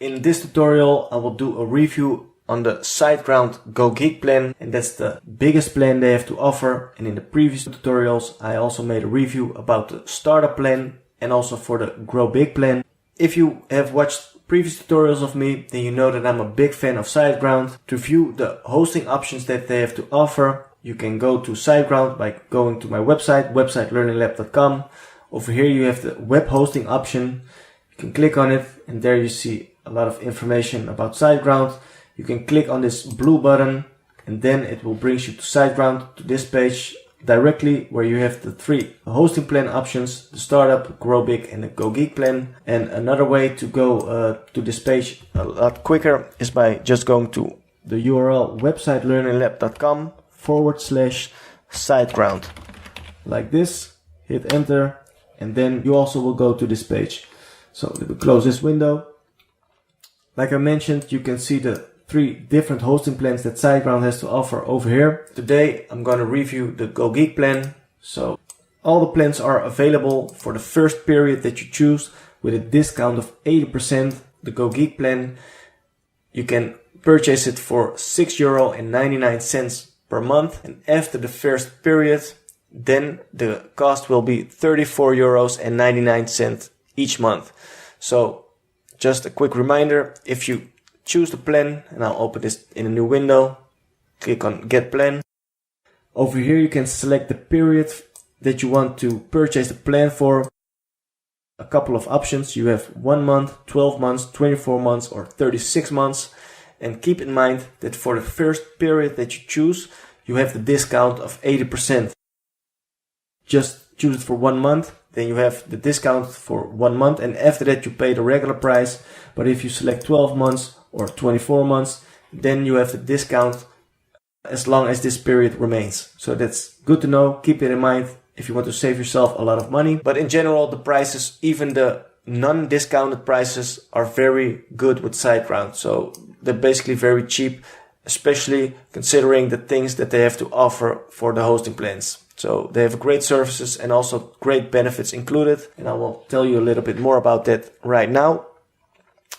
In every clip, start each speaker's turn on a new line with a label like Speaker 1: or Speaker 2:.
Speaker 1: In this tutorial, I will do a review on the SiteGround GoGeek plan, and that's the biggest plan they have to offer. And in the previous tutorials, I also made a review about the startup plan and also for the Grow Big plan. If you have watched previous tutorials of me, then you know that I'm a big fan of SiteGround. To view the hosting options that they have to offer, you can go to SiteGround by going to my website, websitelearninglab.com. Over here you have the web hosting option. You can click on it and there you see a lot of information about SiteGround. You can click on this blue button and then it will bring you to SiteGround, to this page directly where you have the three hosting plan options: the startup, Grow Big and the GoGeek plan. And another way to go to this page a lot quicker is by just going to the URL websitelearninglab.com/SiteGround. Like this, hit enter, and then you also will go to this page. So let me close this window. Like I mentioned, you can see the three different hosting plans that SiteGround has to offer over here. Today I'm going to review the GoGeek plan. So all the plans are available for the first period that you choose with a discount of 80%. The GoGeek plan, you can purchase it for €6.99 per month, and after the first period then the cost will be €34.99 each month. So just a quick reminder, if you choose the plan, and I'll open this in a new window, click on Get Plan. Over here you can select the period that you want to purchase the plan for. A couple of options. You have 1 month, 12 months, 24 months or 36 months. And keep in mind that for the first period that you choose, you have the discount of 80%. Just choose it for 1 month, then you have the discount for 1 month, and after that you pay the regular price. But if you select 12 months or 24 months, then you have the discount as long as this period remains. So that's good to know. Keep it in mind if you want to save yourself a lot of money. But in general, the prices, even the non-discounted prices, are very good with SiteGround. So they're basically very cheap, especially considering the things that they have to offer for the hosting plans. So they have great services and also great benefits included. And I will tell you a little bit more about that right now.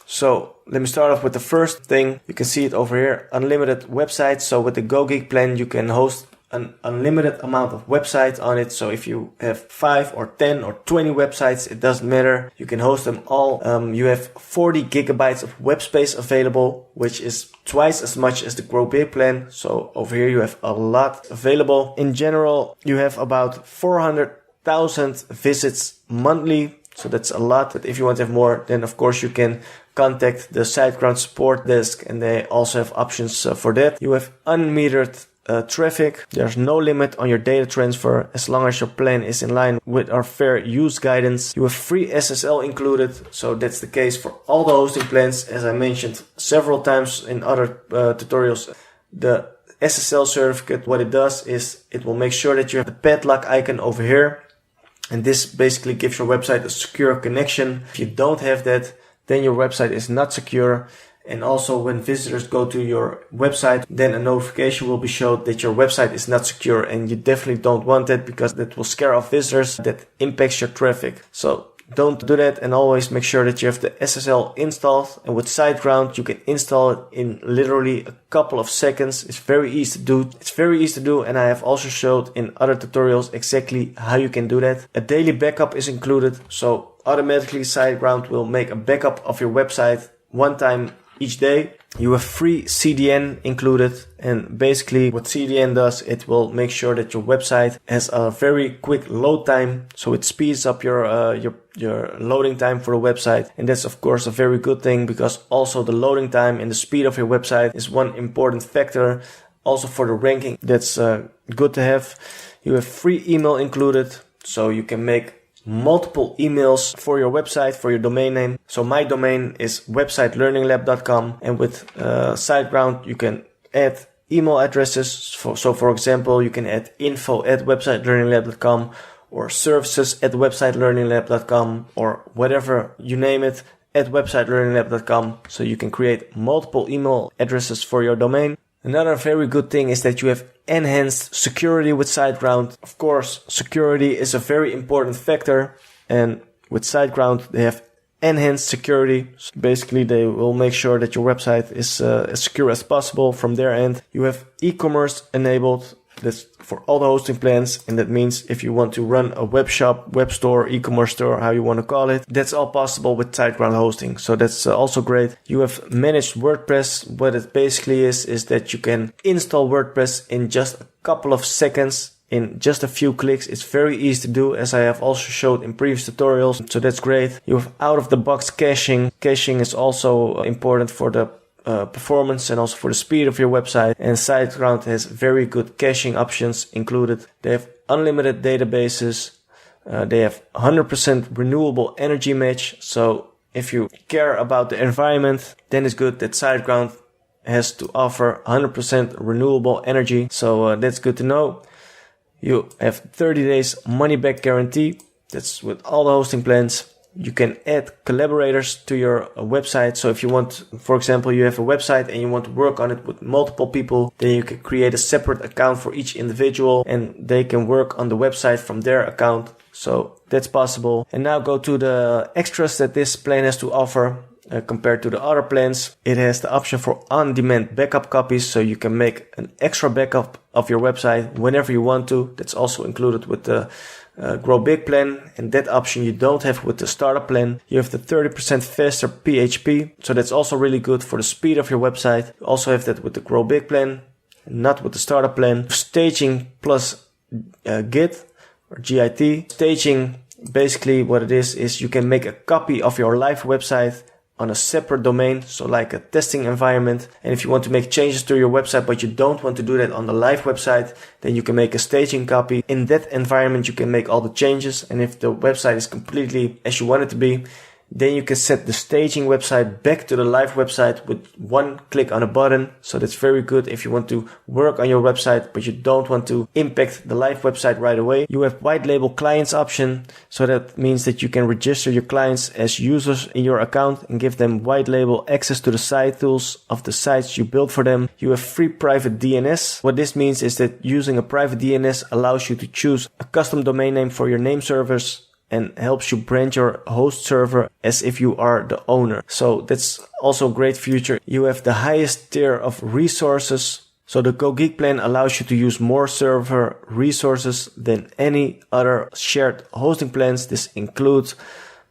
Speaker 1: So let me start off with the first thing. You can see it over here, unlimited websites. So with the GoGeek plan, you can host an unlimited amount of websites on it. So if you have 5 or 10 or 20 websites, it doesn't matter. You can host them all. You have 40 gigabytes of web space available, which is twice as much as the Grow Big plan. So over here you have a lot available. In general, you have about 400,000 visits monthly. So that's a lot. But if you want to have more, then of course you can contact the SiteGround support desk, and they also have options for that. You have unmetered traffic. There's no limit on your data transfer as long as your plan is in line with our fair use guidance. You have free SSL included, so that's the case for all the hosting plans. As I mentioned several times in other tutorials, the SSL certificate, what it does is it will make sure that you have the padlock icon over here, and this basically gives your website a secure connection. If you don't have that, then your website is not secure. And also when visitors go to your website, then a notification will be shown that your website is not secure, and you definitely don't want that because that will scare off visitors. That impacts your traffic. So don't do that, and always make sure that you have the SSL installed. And with SiteGround, you can install it in literally a couple of seconds. It's very easy to do. And I have also showed in other tutorials exactly how you can do that. A daily backup is included. So automatically SiteGround will make a backup of your website one time each day. You have free CDN included, and basically what CDN does, it will make sure that your website has a very quick load time, so it speeds up your loading time for the website. And that's of course a very good thing, because also the loading time and the speed of your website is one important factor also for the ranking. That's good to have. You have free email included, so you can make multiple emails for your website, for your domain name. So my domain is websitelearninglab.com, and with SiteGround you can add email addresses. So for example, you can add info@websitelearninglab.com or services@websitelearninglab.com or whatever you name it at websitelearninglab.com. So you can create multiple email addresses for your domain. Another very good thing is that you have enhanced security with SiteGround. Of course, security is a very important factor, and with SiteGround they have enhanced security. So basically, they will make sure that your website is as secure as possible from their end. You have e-commerce enabled. That's for all the hosting plans, and that means if you want to run a web shop, web store, e-commerce store, how you want to call it, that's all possible with SiteGround hosting. So that's also great. You have managed WordPress. What it basically is that you can install WordPress in just a couple of seconds, in just a few clicks. It's very easy to do, as I have also showed in previous tutorials. So that's great. You have out-of-the-box caching. Caching is also important for the performance and also for the speed of your website, and SiteGround has very good caching options included. They have unlimited databases. They have 100% renewable energy match. So if you care about the environment, then it's good that SiteGround has to offer 100% renewable energy. So that's good to know. You have 30 days money back guarantee. That's with all the hosting plans. You can add collaborators to your website. So if you want, for example, you have a website and you want to work on it with multiple people, then you can create a separate account for each individual and they can work on the website from their account. So that's possible. And now go to the extras that this plan has to offer. Compared to the other plans, it has the option for on-demand backup copies, so you can make an extra backup of your website whenever you want to. That's also included with the Grow Big plan, and that option you don't have with the startup plan. You have the 30% faster PHP, so that's also really good for the speed of your website. You also have that with the Grow Big plan, not with the startup plan. Staging plus Git or GIT. Staging, basically what it is you can make a copy of your live website on a separate domain, so like a testing environment. And if you want to make changes to your website, but you don't want to do that on the live website, then you can make a staging copy. In that environment, you can make all the changes. And if the website is completely as you want it to be, then you can set the staging website back to the live website with one click on a button. So that's very good if you want to work on your website, but you don't want to impact the live website right away. You have white label clients option. So that means that you can register your clients as users in your account and give them white label access to the site tools of the sites you build for them. You have free private DNS. What this means is that using a private DNS allows you to choose a custom domain name for your name servers and helps you brand your host server as if you are the owner. So that's also a great feature. You have the highest tier of resources. So the GoGeek plan allows you to use more server resources than any other shared hosting plans. This includes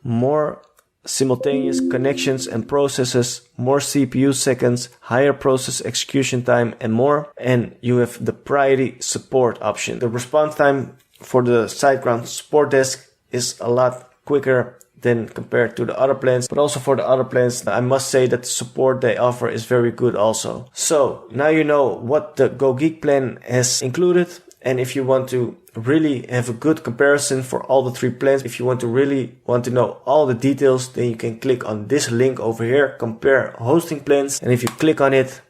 Speaker 1: more simultaneous connections and processes, more CPU seconds, higher process execution time, and more. And you have the priority support option. The response time for the SiteGround support desk is a lot quicker than compared to the other plans, but also for the other plans, I must say that the support they offer is very good also. So now you know what the GoGeek plan has included, and if you want to really have a good comparison for all the three plans, if you want to know all the details, then you can click on this link over here, compare hosting plans, and if you click on it,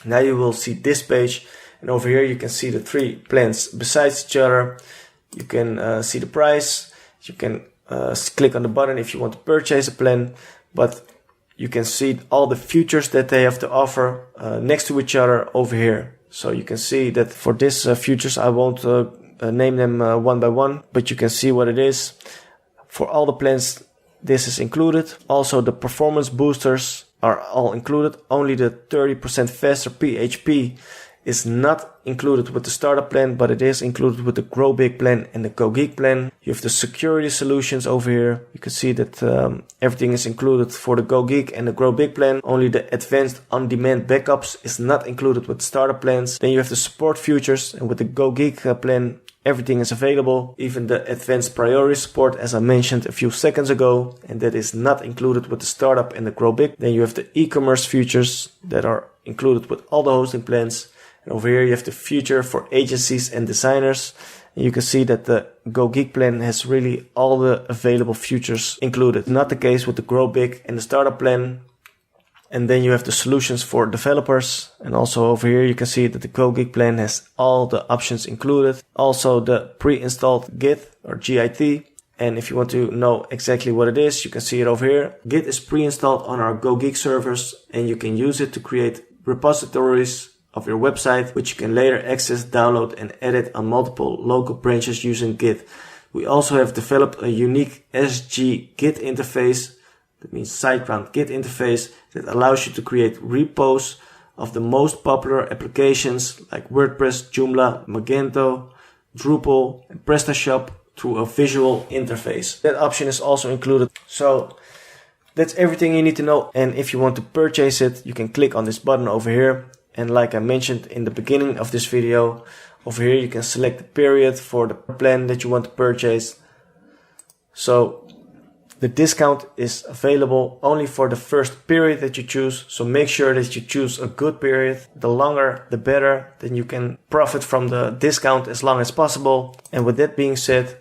Speaker 1: now you will see this page, and over here you can see the three plans besides each other. You can see the price. You can click on the button if you want to purchase a plan, but you can see all the features that they have to offer next to each other over here. So you can see that for this features, I won't name them one by one, but you can see what it is. For all the plans, this is included. Also, the performance boosters are all included. Only the 30% faster PHP is not included with the startup plan, but it is included with the Grow Big plan and the GoGeek plan. You have the security solutions over here. You can see that everything is included for the GoGeek and the Grow Big plan. Only the advanced on-demand backups is not included with the startup plans. Then you have the support features, and with the GoGeek plan, everything is available, even the advanced priority support, as I mentioned a few seconds ago, and that is not included with the startup and the Grow Big. Then you have the e-commerce features that are included with all the hosting plans. And over here you have the feature for agencies and designers. And you can see that the GoGeek plan has really all the available features included. Not the case with the Grow Big and the startup plan. And then you have the solutions for developers. And also over here you can see that the GoGeek plan has all the options included. Also the pre-installed Git or GIT. And if you want to know exactly what it is, you can see it over here. Git is pre-installed on our GoGeek servers, and you can use it to create repositories of your website, which you can later access, download, and edit on multiple local branches using Git. We also have developed a unique SG Git interface that means SiteGround Git interface, that allows you to create repos of the most popular applications like WordPress, Joomla, Magento, Drupal, and PrestaShop through a visual interface. That option is also included. So that's everything you need to know. And if you want to purchase it, you can click on this button over here. And like I mentioned in the beginning of this video, over here you can select the period for the plan that you want to purchase. So the discount is available only for the first period that you choose. So make sure that you choose a good period. The longer, the better. Then you can profit from the discount as long as possible. And with that being said,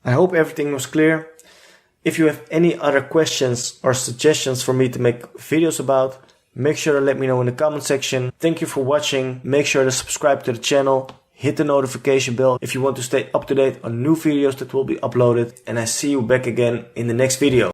Speaker 1: I hope everything was clear. If you have any other questions or suggestions for me to make videos about, make sure to let me know in the comment section. Thank you for watching. Make sure to subscribe to the channel. Hit the notification bell if you want to stay up to date on new videos that will be uploaded. And I see you back again in the next video.